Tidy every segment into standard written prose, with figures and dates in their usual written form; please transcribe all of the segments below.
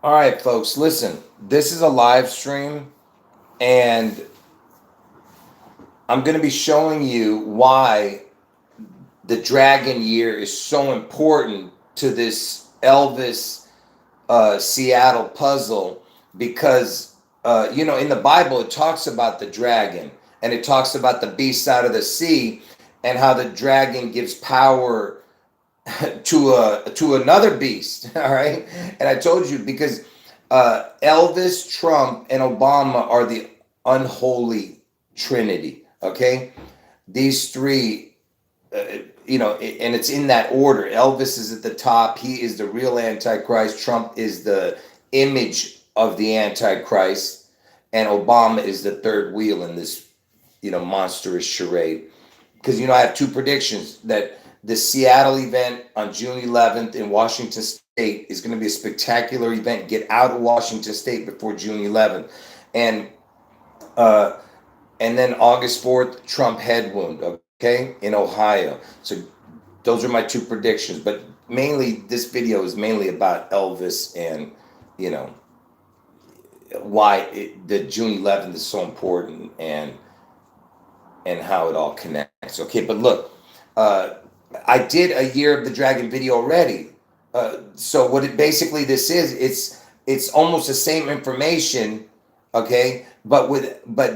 All right, folks, listen. This is a live stream, and I'm going to be showing you why the Dragon Year is so important to this Elvis Seattle puzzle because, in the Bible, it talks about the dragon and it talks about the beast out of the sea and how the dragon gives power to another beast. All right, and I told you because Elvis, Trump, and Obama are the unholy Trinity. Okay, these three, and it's in that order. Elvis is at the top. He is the real Antichrist. Trump is the image of the Antichrist, and Obama is the third wheel in this, monstrous charade. Because I have two predictions that the Seattle event on June 11th in Washington State is going to be a spectacular event. Get out of Washington State before June 11th, and uh, and then August 4th, Trump head wound. Okay, in Ohio. So those are my two predictions. But mainly, this video is mainly about Elvis and you know why the June 11th is so important and how it all connects. Okay, but look, uh, I did a Year of the Dragon video already. So what it basically this is, it's almost the same information, okay, but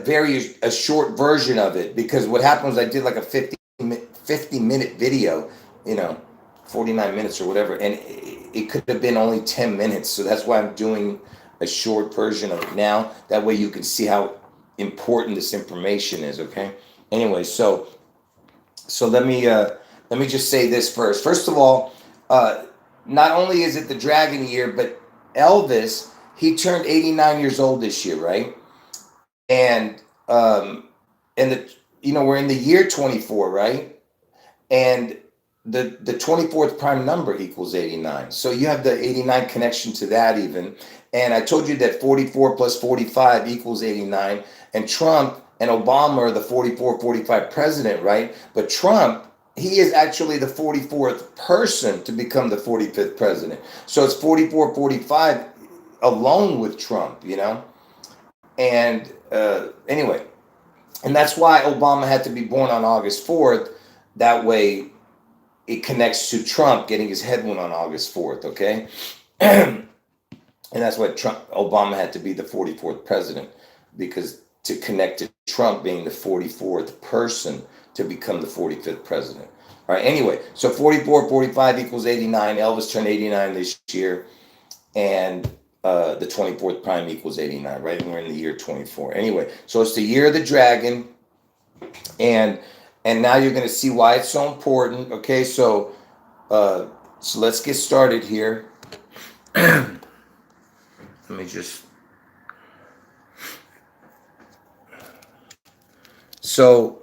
very a short version of it because what happened was I did like a 50-minute video, you know, 49 minutes or whatever, and it could have been only 10 minutes. So that's why I'm doing a short version of it now. That way you can see how important this information is. Okay. Anyway, so let me just say this first. First of all, uh, not only is it the Dragon Year, but Elvis, he turned 89 years old this year, right? And and we're in the year 24, right? And the 24th prime number equals 89. So you have the 89 connection to that even. And I told you that 44 plus 45 equals 89. And Trump and Obama are the 44-45 president, right? But Trump, he is actually the 44th person to become the 45th president. So it's 44-45 alone with Trump. And anyway, and that's why Obama had to be born on August 4th. That way it connects to Trump getting his head wound on August 4th, okay? And that's why Obama had to be the 44th president, because to connect to Trump being the 44th person to become the 45th president. All right, anyway, so 44-45 equals 89. Elvis turned 89 this year, and the 24th prime equals 89, right? And we're in the year 24. Anyway, so it's the year of the dragon, and now you're going to see why it's so important. Okay, so let's get started here. Let me just. So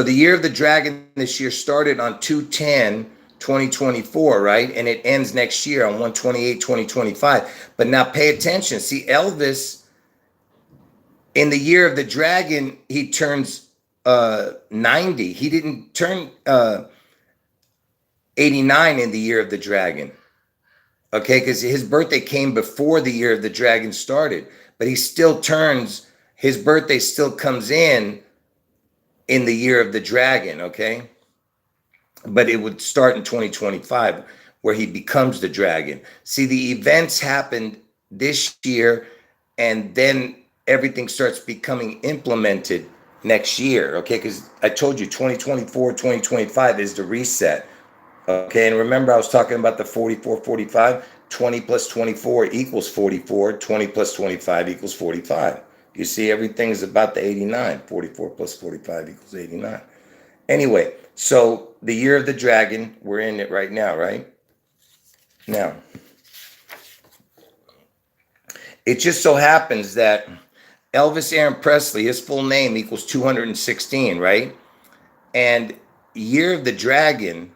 the year of the dragon this year started on 2/10/2024, right? And it ends next year on 1/28/2025. But now pay attention. See, Elvis, in the year of the dragon, he turns 90. He didn't turn 89 in the year of the dragon. Okay, because his birthday came before the year of the dragon started. But he still turns, his birthday still comes in the year of the dragon, okay? But it would start in 2025 where he becomes the dragon. See, the events happened this year, and then everything starts becoming implemented next year, okay? Because I told you 2024, 2025 is the reset, okay? And remember, I was talking about the 44-45. 20 plus 24 equals 44. 20 plus 25 equals 45. You see, everything's about the 89. 44 plus 45 equals 89. Anyway, so the year of the dragon, we're in it right now, right? Now, it just so happens that Elvis Aaron Presley, his full name equals 216, right? And year of the dragon,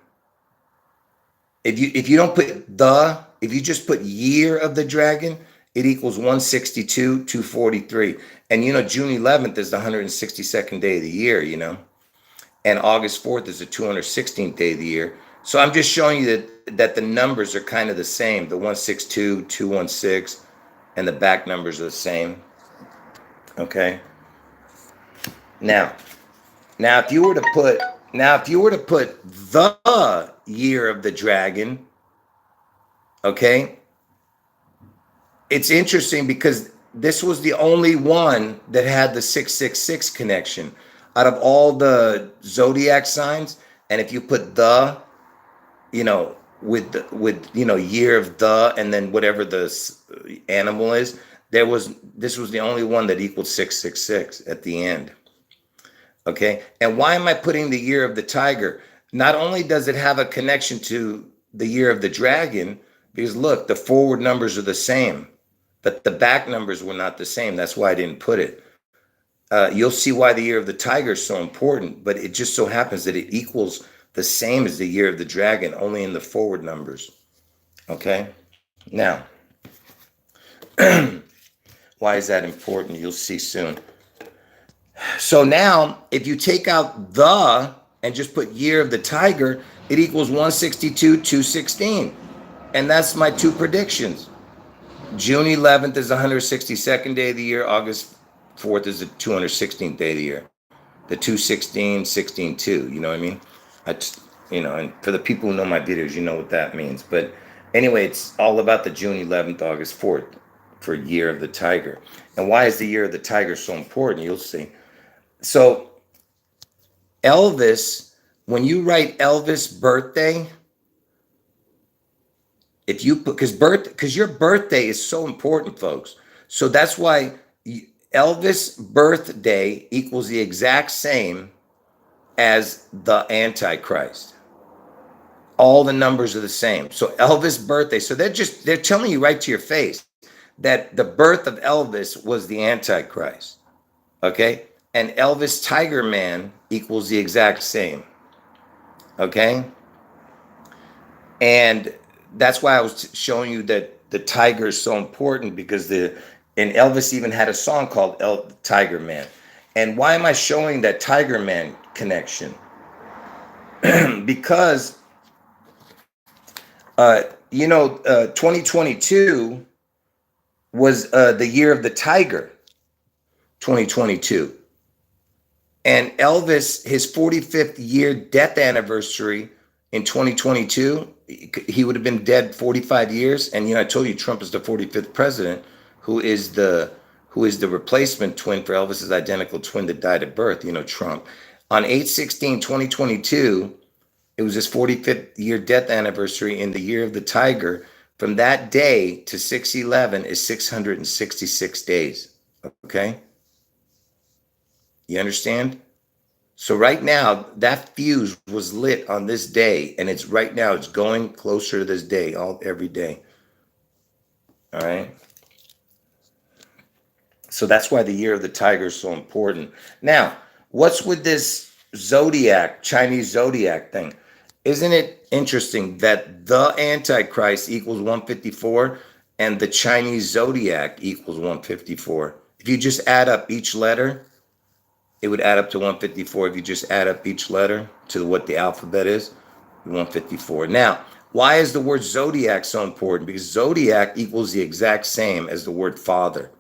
if you don't put if you just put year of the dragon, it equals 162, 243. And June 11th is the 162nd day of the year, and August 4th is the 216th day of the year. So I'm just showing you that the numbers are kind of the same. The 162, 216, and the back numbers are the same. Okay. Now, if you were to put the year of the dragon, okay, it's interesting because this was the only one that had the 666 connection out of all the zodiac signs. And if you put the, with year of the, and then whatever the animal is, this was the only one that equaled 666 at the end. Okay. And why am I putting the year of the tiger? Not only does it have a connection to the year of the dragon, because look, the forward numbers are the same, but the back numbers were not the same. That's why I didn't put it. You'll see why the year of the tiger is so important, but it just so happens that it equals the same as the year of the dragon, only in the forward numbers. Okay. Now, why is that important? You'll see soon. So now, if you take out the and just put year of the tiger, it equals 162, 216. And that's my two predictions. June 11th is the 162nd day of the year. August 4th is the 216th day of the year. The 216, 16, 2. You know what I mean? And for the people who know my videos, you know what that means. But anyway, it's all about the June 11th, August 4th for year of the tiger. And why is the year of the tiger so important? You'll see. So Elvis, when you write Elvis birthday, if you put, because your birthday is so important, folks. So that's why Elvis birthday equals the exact same as the Antichrist. All the numbers are the same. So Elvis birthday. So they're telling you right to your face that the birth of Elvis was the Antichrist. Okay. And Elvis Tiger Man equals the exact same. Okay. And that's why I was showing you that the tiger is so important, because and Elvis even had a song called Tiger Man. And why am I showing that Tiger Man connection? Because 2022 was the year of the tiger. 2022. And Elvis, his 45th year death anniversary in 2022, he would have been dead 45 years. And I told you Trump is the 45th president, who is the replacement twin for Elvis's identical twin that died at birth, Trump. On 8/16/2022, it was his 45th year death anniversary in the year of the tiger. From that day to 6/11 is 666 days. Okay? You understand? So right now, that fuse was lit on this day, and it's going closer to this day every day. All right? So that's why the year of the tiger is so important. Now, what's with this Chinese zodiac thing? Isn't it interesting that the Antichrist equals 154 and the Chinese zodiac equals 154? If you just add up each letter, it would add up to 154. If you just add up each letter to what the alphabet is, 154. Now, why is the word zodiac so important? Because zodiac equals the exact same as the word father.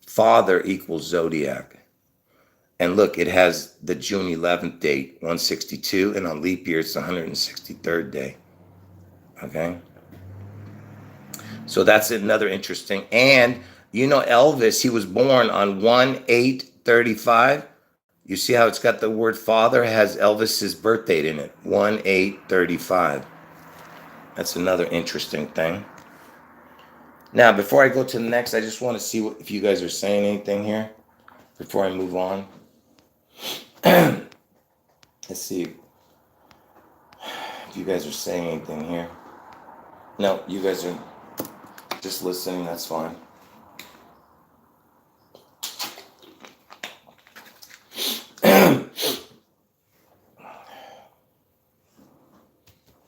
Father equals zodiac. And look, it has the June 11th date, 162, and on leap year, it's the 163rd day. Okay? So that's another interesting. And Elvis, he was born on 1/8/35. You see how it's got the word father, has Elvis's birth date in it, 1/8/35. That's another interesting thing. Now, before I go to the next, I just want to see if you guys are saying anything here before I move on. Let's see if you guys are saying anything here. No, you guys are just listening. That's fine.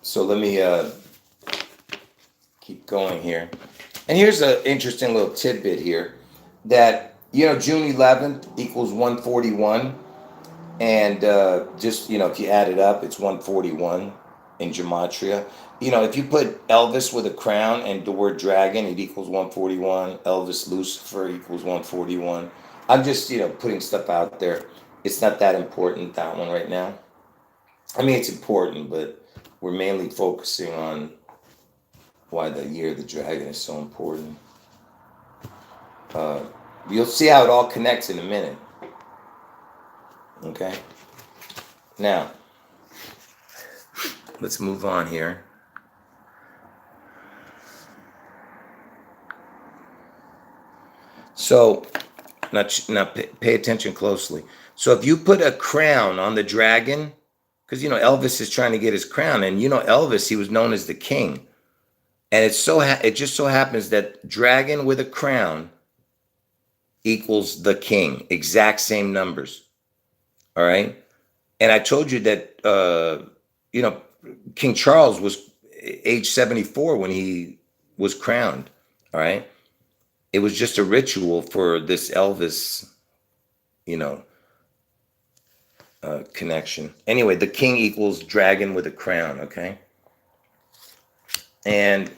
So let me keep going here. And here's an interesting little tidbit here that, June 11th equals 141. And if you add it up, it's 141 in gematria. You know, if you put Elvis with a crown and the word dragon, it equals 141. Elvis Lucifer equals 141. I'm just, you know, putting stuff out there. It's not that important, that one right now. I mean, it's important, but we're mainly focusing on why the year of the dragon is so important. You'll see how it all connects in a minute. Okay? Now, let's move on here. So, now pay attention closely. So if you put a crown on the dragon, because, you know, Elvis is trying to get his crown, and, you know, Elvis, he was known as the king. And it just so happens that dragon with a crown equals the king, exact same numbers. All right. And I told you that, you know, King Charles was age 74 when he was crowned. All right. It was just a ritual for this Elvis, you know, connection. Anyway, the king equals dragon with a crown. Okay. And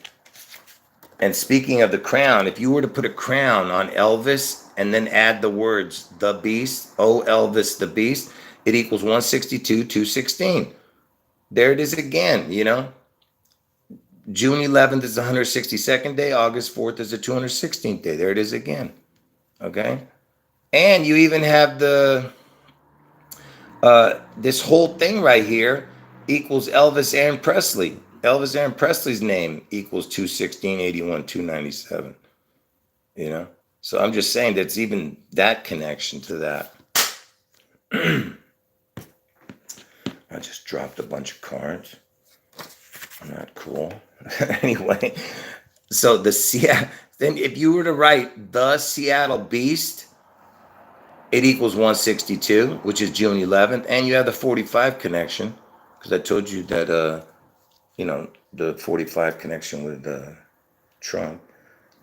speaking of the crown, if you were to put a crown on Elvis and then add the words the beast, oh Elvis the beast, it equals 162, 216. There it is again, you know. June 11th is the 162nd day. August 4th is the 216th day. There it is again. Okay. And you even have the, this whole thing right here equals Elvis Aaron Presley. Elvis Aaron Presley's name equals 216, 81, 297. You know? So I'm just saying that's even that connection to that. I just dropped a bunch of cards. Not cool. Anyway, so then if you were to write the Seattle Beast, it equals 162, which is June 11th. And you have the 45 connection, because I told you that, you know, the 45 connection with Trump.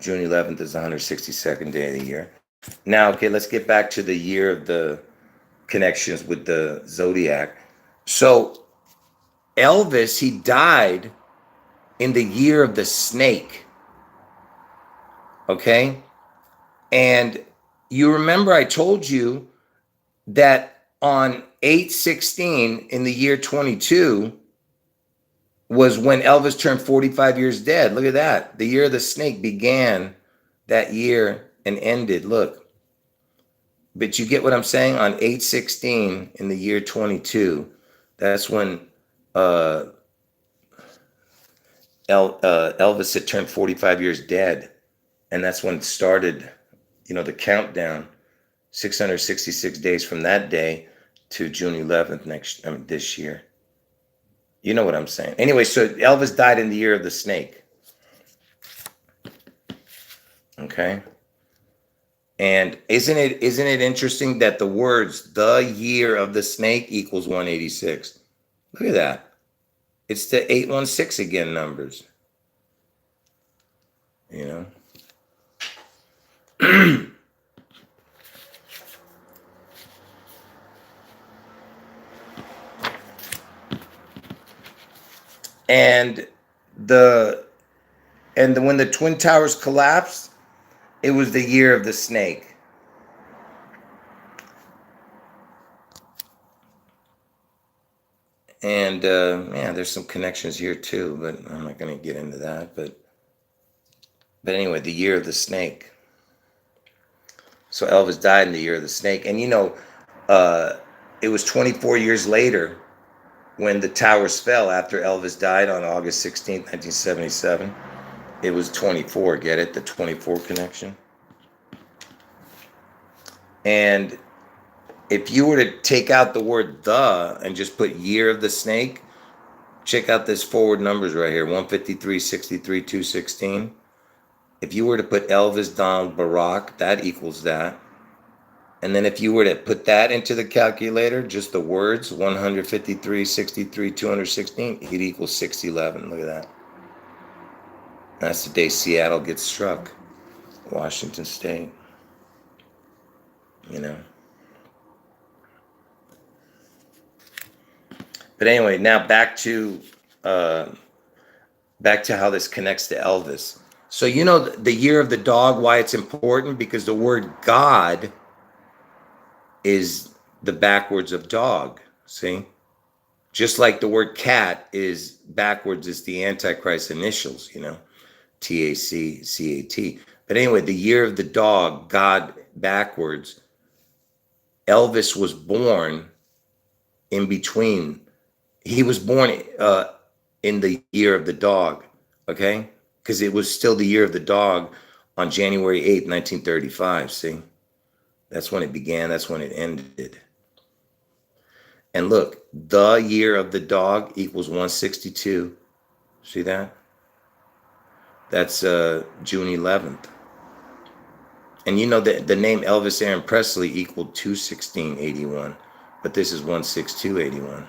June 11th is the 162nd day of the year. Now, okay, let's get back to the year of the connections with the zodiac. So Elvis, he died in the year of the snake. Okay? And you remember I told you that on 8/16 in the year 22 was when Elvis turned 45 years dead. Look at that. The year of the snake began that year and ended. Look. But you get what I'm saying? On 8/16 in the year 22, that's when Elvis had turned 45 years dead. And that's when it started, you know, the countdown, 666 days from that day to June 11th this year. You know what I'm saying? Anyway, so Elvis died in the year of the snake. Okay? And isn't it interesting that the words "the year of the snake" equals 186? Look at that. It's the 816 again numbers. You know? And when the Twin Towers collapsed, it was the year of the snake. And yeah, there's some connections here too, but I'm not going to get into that. But anyway, the year of the snake. So Elvis died in the year of the snake. And you know, it was 24 years later when the towers fell after Elvis died on August 16th, 1977. It was 24, get it? The 24 connection. And if you were to take out the word "the" and just put year of the snake, check out this forward numbers right here, 153, 63, 216. If you were to put Elvis, Donald, Barack, that equals that. And then if you were to put that into the calculator, just the words, 153, 63, 216, it equals 611. Look at that. That's the day Seattle gets struck. Washington State. You know. But anyway, now back to back to how this connects to Elvis. So you know the year of the dog, why it's important? Because the word God is the backwards of dog. See? Just like the word cat is backwards, is the Antichrist initials, you know, TACCAT. But anyway, the year of the dog, God backwards, Elvis was born in between. He was born in the year of the dog, okay? Because it was still the year of the dog on January 8th, 1935. See? That's when it began, that's when it ended. And look, the year of the dog equals 162. See that? That's June 11th. And you know that the name Elvis Aaron Presley equaled 21681, but this is 16281.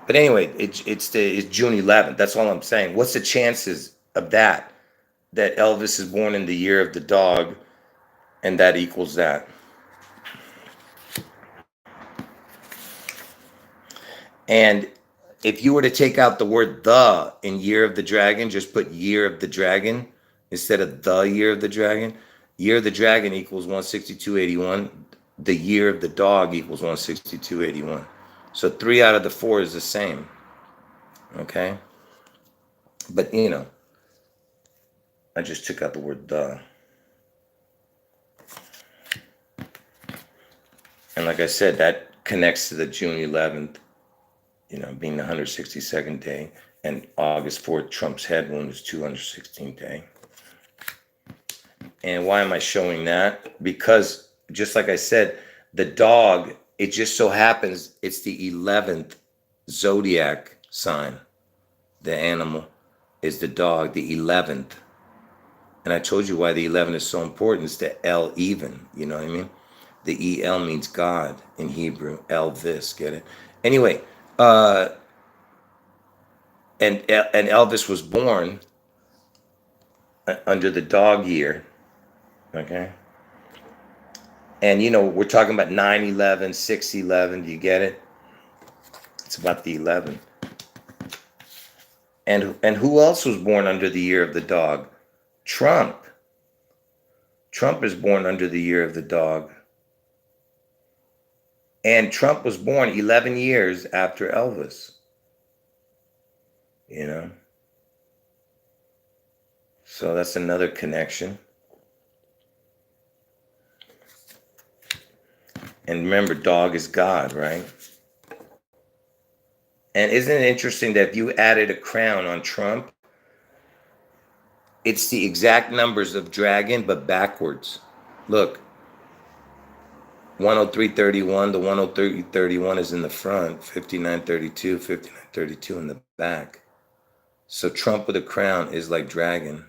But anyway, it's June 11th. That's all I'm saying. What's the chances of that Elvis is born in the year of the dog, and that equals that? And if you were to take out the word the in year of the dragon, just put year of the dragon instead of the year of the dragon. Year of the dragon equals 16281. The year of the dog equals 16281. So 3 out of the 4 is the same. Okay? But you know, I just took out the word the. And like I said, that connects to the June 11th, you know, being the 162nd day, and August 4th, Trump's head wound is 216th day. And why am I showing that? Because just like I said, the dog, it just so happens it's the 11th zodiac sign. The animal is the dog, the 11th. And I told you why the 11 is so important. It's the El even, you know what I mean? The El means God in Hebrew. Elvis, get it? Anyway, and Elvis was born under the dog year, okay? And you know, we're talking about 9/11, 6/11. Do you get it? It's about the 11. And who else was born under the year of the dog? Trump. Trump is born under the year of the dog. And Trump was born 11 years after Elvis. You know? So that's another connection. And remember, dog is God, right? And isn't it interesting that if you added a crown on Trump, it's the exact numbers of dragon, but backwards. Look, 103.31, the 103.31 is in the front, 59.32, 59.32 in the back. So Trump with a crown is like dragon.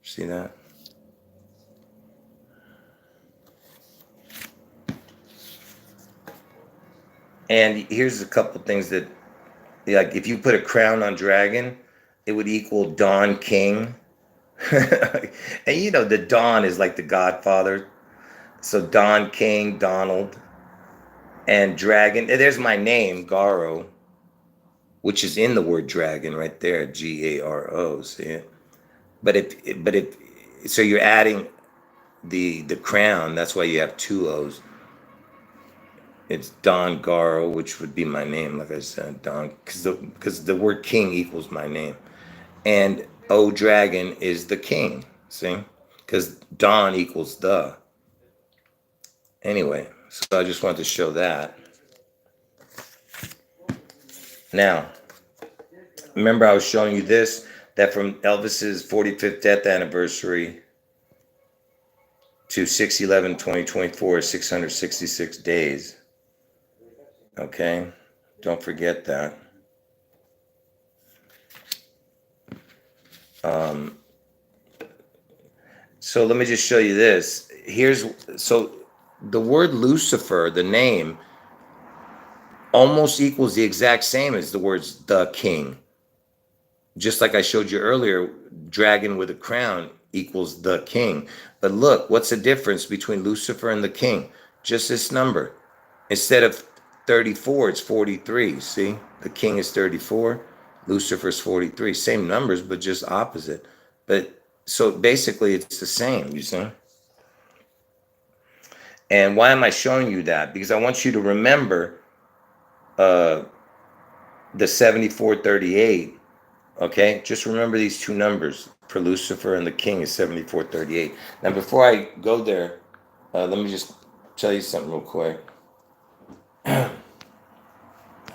See that? And here's a couple things that, like, if you put a crown on dragon, it would equal Don King. And you know, the Don is like the Godfather. So Don King, Donald, and dragon. There's my name, Garo, which is in the word dragon right there, Garo. See it? But so you're adding the crown. That's why you have 2 O's. It's Don Garo, which would be my name, like I said, Don, because the word king equals my name, and O dragon is the king. See, because Don equals the. Anyway, so I just wanted to show that. Now, remember I was showing you this, that from Elvis's 45th death anniversary to 6/11/2024, 666 days. Okay, don't forget that. So let me just show you this. So the word Lucifer, the name, almost equals the exact same as the words the king. Just like I showed you earlier, dragon with a crown equals the king. But look, what's the difference between Lucifer and the king? Just this number. Instead of 34, it's 43. See, the king is 34, Lucifer's 43. Same numbers, but just opposite. But so basically, it's the same, you see. And why am I showing you that? Because I want you to remember the 7438. Okay, just remember these two numbers for Lucifer and the king is 7438. Now, before I go there, let me just tell you something real quick.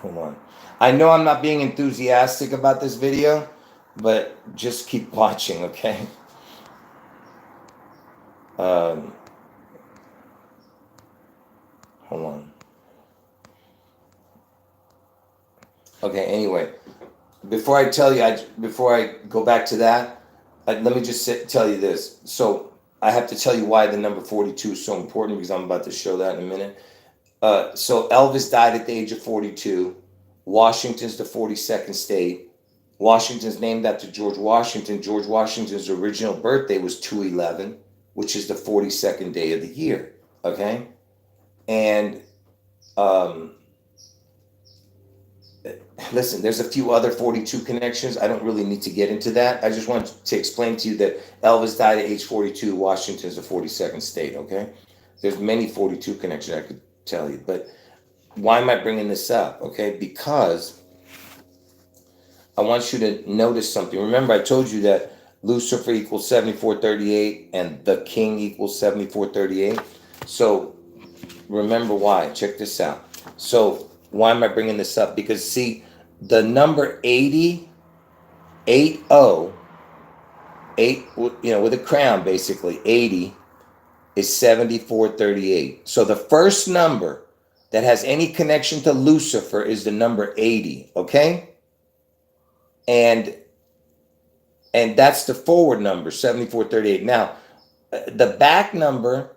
Hold on. I know I'm not being enthusiastic about this video, but just keep watching, okay? Hold on. Okay, anyway, before I tell you, before I go back to that, let me just tell you this. So I have to tell you why the number 42 is so important, because I'm about to show that in a minute. So Elvis died at the age of 42. Washington's the 42nd state. Washington's named after George Washington. George Washington's original birthday was 2/11, which is the 42nd day of the year. Okay? And listen, there's a few other 42 connections. I don't really need to get into that. I just want to explain to you that Elvis died at age 42. Washington's the 42nd state. Okay? There's many 42 connections I could tell you, but why am I bringing this up? Okay, because I want you to notice something. Remember, I told you that Lucifer equals 7438 and the king equals 7438. So remember why. Check this out. So why am I bringing this up? Because see, the number 80, 80, with a crown, basically 80 is 7438. So the first number that has any connection to Lucifer is the number 80, okay? And that's the forward number, 7438. Now, the back number,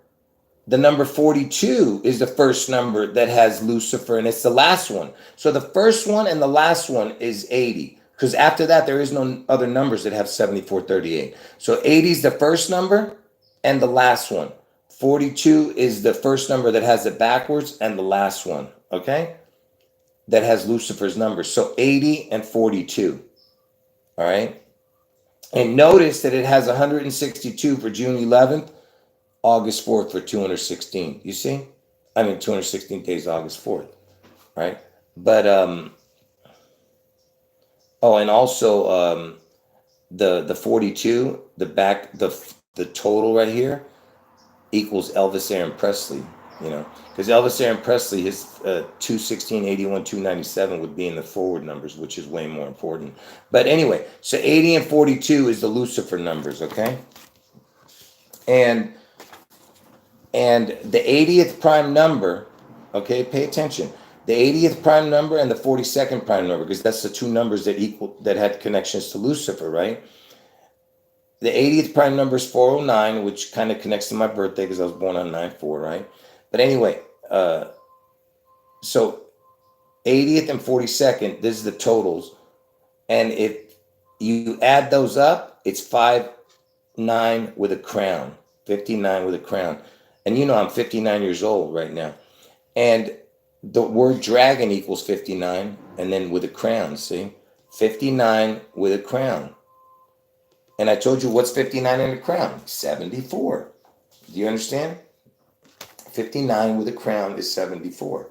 the number 42 is the first number that has Lucifer, and it's the last one. So the first one and the last one is 80, because after that, there is no other numbers that have 7438. So 80 is the first number and the last one. 42 is the first number that has it backwards and the last one, okay? That has Lucifer's number. So 80 and 42, all right? And notice that it has 162 for June 11th, August 4th for 216. You see? I mean, 216 days, August 4th, right? But, and also the 42, the total right here, equals Elvis Aaron Presley, because Elvis Aaron Presley, his 216, 81, 297 would be in the forward numbers, which is way more important. But anyway, so 80 and 42 is the Lucifer numbers, okay? And the 80th prime number, okay, pay attention. The 80th prime number and the 42nd prime number, because that's the two numbers that had connections to Lucifer, right? The 80th prime number is 409, which kind of connects to my birthday because I was born on 9/4, right? But anyway, so 80th and 42nd, this is the totals. And if you add those up, it's 59 with a crown, 59 with a crown. And I'm 59 years old right now. And the word dragon equals 59, and then with a crown, see? 59 with a crown. And I told you what's 59 in a crown? 74. Do you understand? 59 with a crown is 74.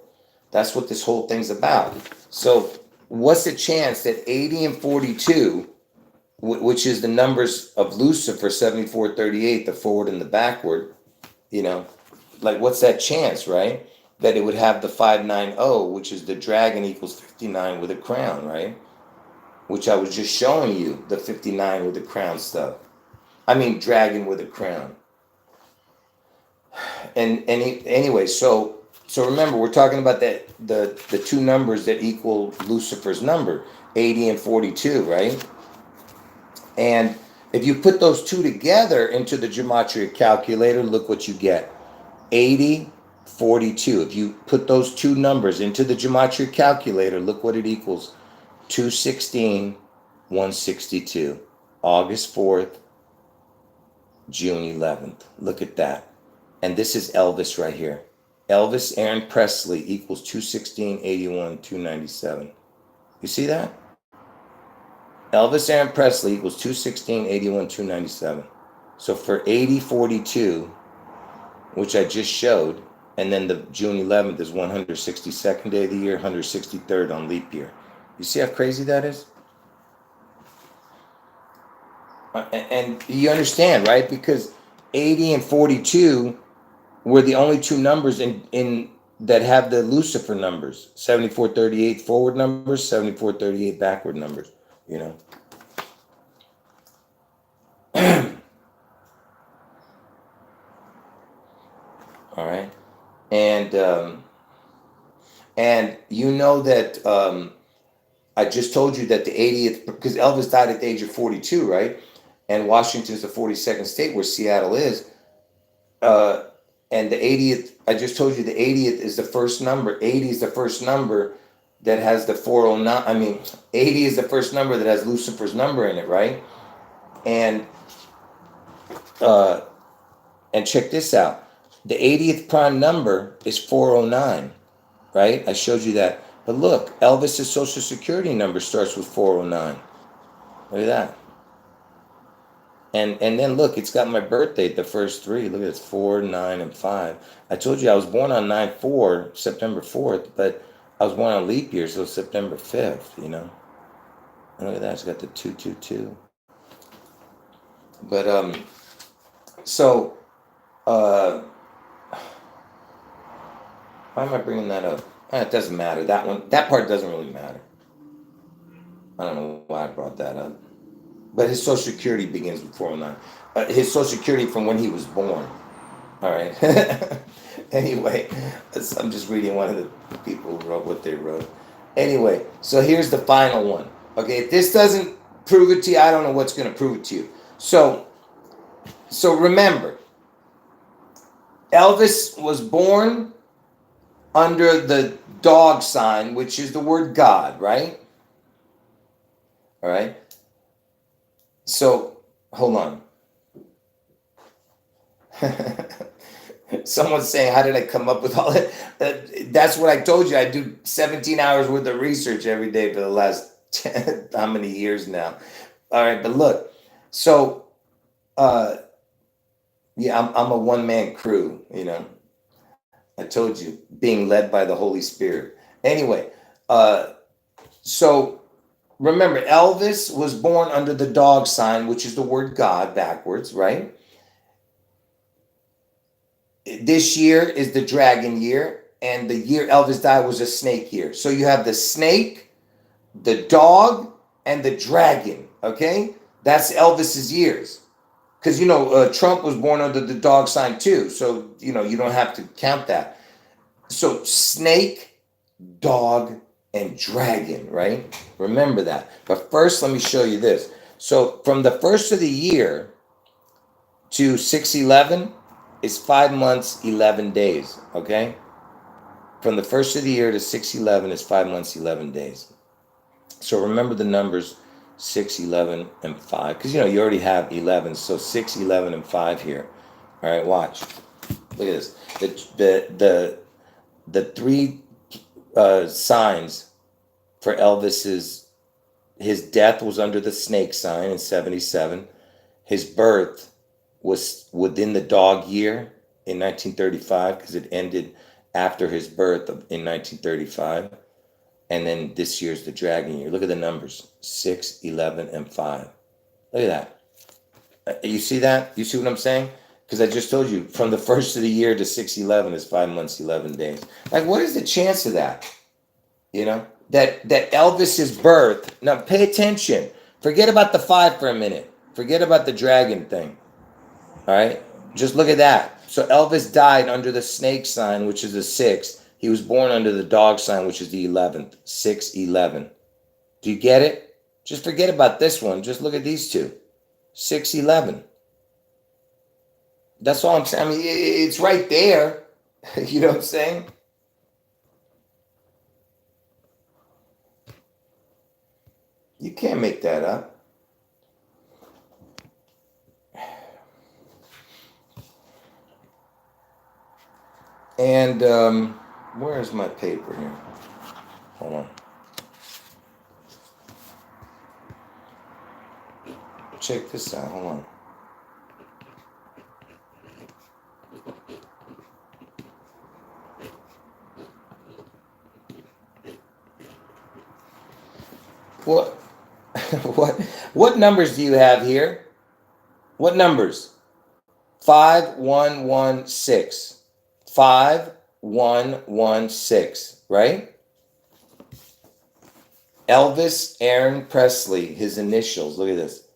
That's what this whole thing's about. So what's the chance that 80 and 42, which is the numbers of Lucifer, 74, 38, the forward and the backward, what's that chance, right? That it would have the 590, which is the dragon equals 59 with a crown, right? Which I was just showing you, the 59 with the crown stuff. I mean, dragon with a crown. And anyway, so remember, we're talking about the two numbers that equal Lucifer's number, 80 and 42, right? And if you put those two together into the gematria calculator, look what you get. 80, 42. If you put those two numbers into the gematria calculator, look what it equals. 216, 162. August 4th, June 11th. Look at that. And this is Elvis right here. Elvis Aaron Presley equals 21681 297. You see that? Elvis Aaron Presley equals 21681 297. So for 8042, which I just showed, and then the June 11th is 162nd day of the year, 163rd on leap year. You see how crazy that is? And you understand, right? Because 80 and 42 were the only two numbers in that have the Lucifer numbers. 7438 forward numbers, 7438 backward numbers, you know. All right. And you know that I just told you that the 80th, because Elvis died at the age of 42, right? And Washington's the 42nd state where Seattle is. And the 80th, I just told you the 80th is the first number. 80 is the first number that has the 409. I mean, 80 is the first number that has Lucifer's number in it, right? And check this out. The 80th prime number is 409, right? I showed you that. But look, Elvis's social security number starts with 409. Look at that. And then look, it's got my birth date, the first three. Look at this, 4, 9, and 5. I told you I was born on 9/4, September 4th, but I was born on leap year, so September 5th, you know. And look at that, it's got the 222. But so why am I bringing that up? It doesn't matter. That part doesn't really matter. I don't know why I brought that up. But his social security begins with 409. His social security from when he was born. All right. Anyway, I'm just reading one of the people who wrote what they wrote. Anyway, so here's the final one. Okay, if this doesn't prove it to you, I don't know what's going to prove it to you. So remember, Elvis was born under the dog sign, which is the word God, right? All right. So, hold on. Someone's saying, how did I come up with all that? That's what I told you. I do 17 hours worth of research every day for the last how many years now. All right, but look. So, yeah, I'm a one-man crew, you know. I told you, being led by the Holy Spirit. Anyway, so remember, Elvis was born under the dog sign, which is the word God backwards, right? This year is the dragon year, and the year Elvis died was a snake year. So you have the snake, the dog, and the dragon, okay? That's Elvis's years. Because, you know, Trump was born under the dog sign too. So, you know, you don't have to count that. So snake, dog, and dragon, right? Remember that. But first, let me show you this. So from the first of the year to 6/11 is 5 months, 11 days, okay? From the first of the year to 6/11 is 5 months, 11 days. So remember the numbers 6, 11, and 5. Because, you know, you already have 11. So 6, 11, and 5 here. All right, watch. Look at this. The three signs for Elvis's, his death was under the snake sign in 77. His birth was within the dog year in 1935 because it ended after his birth in 1935. And then this year's the dragon year. Look at the numbers, 6, 11, and 5. Look at that. You see that? You see what I'm saying? Because I just told you, from the first of the year to 6/11 is 5 months, 11 days. Like, what is the chance of that? You know, that Elvis's birth. Now, pay attention. Forget about the 5 for a minute. Forget about the dragon thing. All right? Just look at that. So Elvis died under the snake sign, which is the 6th. He was born under the dog sign, which is the 11th. 6/11. Do you get it? Just forget about this one. Just look at these two. 6/11. That's all I'm saying. I mean, it's right there. You know what I'm saying? You can't make that up. And where's my paper here? Hold on. Check this out. Hold on. What what numbers do you have here? What numbers? 5116. 5116, right? Elvis Aaron Presley, his initials. Look at this.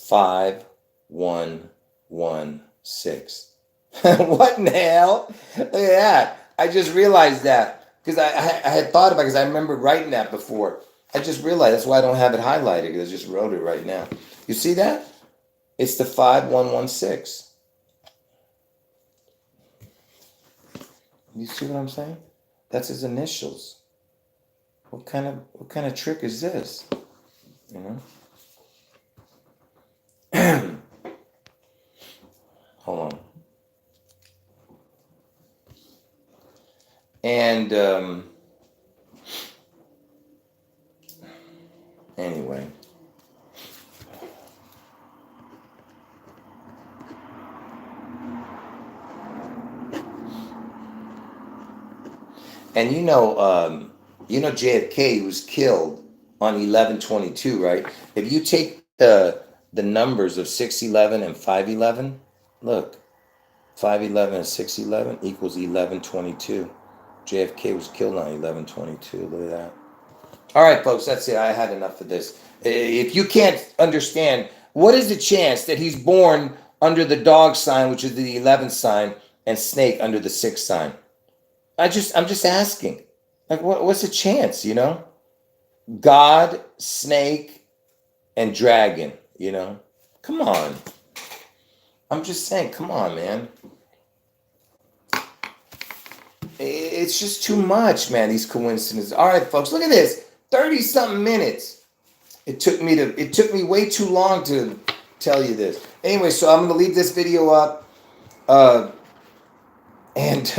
5116. What in the hell? Look at that. I just realized that because I had thought about it because I remember writing that before. I just realized that's why I don't have it highlighted because I just wrote it right now. You see that? It's the 5116. You see what I'm saying? That's his initials. What kind of trick is this? You know? Hold on. And anyway. And JFK was killed on 11/22, right? If you take the numbers of 6/11 and 5/11, look, 5/11 and 6/11 equals 11/22. JFK was killed on 11/22. Look at that. All right, folks, that's it. I had enough of this. If you can't understand, what is the chance that he's born under the dog sign, which is the 11th sign, and snake under the 6th sign? I'm just asking. Like, what's the chance, God, snake, and dragon, Come on. I'm just saying, come on, man. It's just too much, man, these coincidences. All right, folks, look at this. 30-something minutes. It took me way too long to tell you this. Anyway, so I'm going to leave this video up. And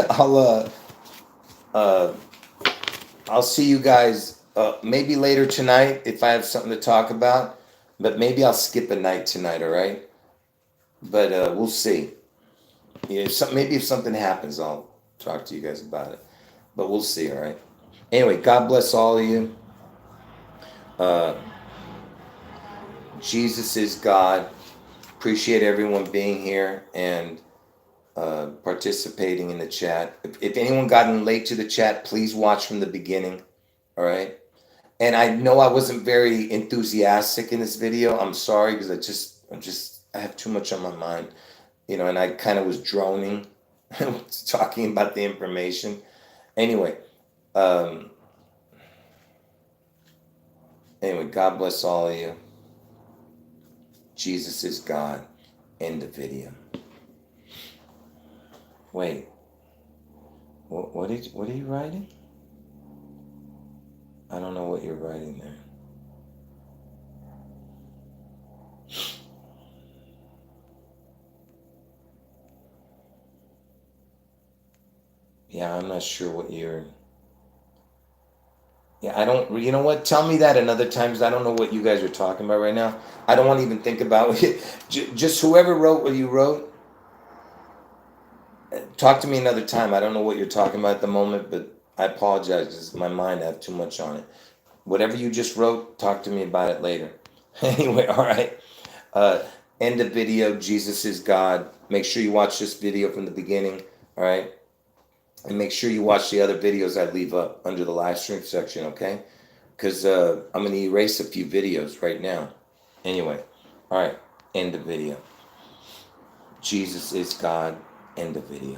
I'll see you guys maybe later tonight if I have something to talk about. But maybe I'll skip a night tonight, all right? But we'll see. Yeah, maybe if something happens, I'll talk to you guys about it. But we'll see, all right? Anyway, God bless all of you. Jesus is God. Appreciate everyone being here and participating in the chat. If anyone got in late to the chat, please watch from the beginning, all right? And I know I wasn't very enthusiastic in this video. I'm sorry because I have too much on my mind, and I kind of was droning talking about the information. Anyway, God bless all of you. Jesus is God. End of video. Wait. What are you writing? I don't know what you're writing there. Yeah, I'm not sure what you're... Yeah, I don't... You know what? Tell me that another time because I don't know what you guys are talking about right now. I don't want to even think about it. Just whoever wrote what you wrote, talk to me another time. I don't know what you're talking about at the moment, but I apologize because my mind, I have too much on it. Whatever you just wrote, talk to me about it later. Anyway, all right. End the video. Jesus is God. Make sure you watch this video from the beginning, all right? And make sure you watch the other videos I leave up under the live stream section, okay? Because I'm going to erase a few videos right now. Anyway, all right. End the video. Jesus is God. End the video.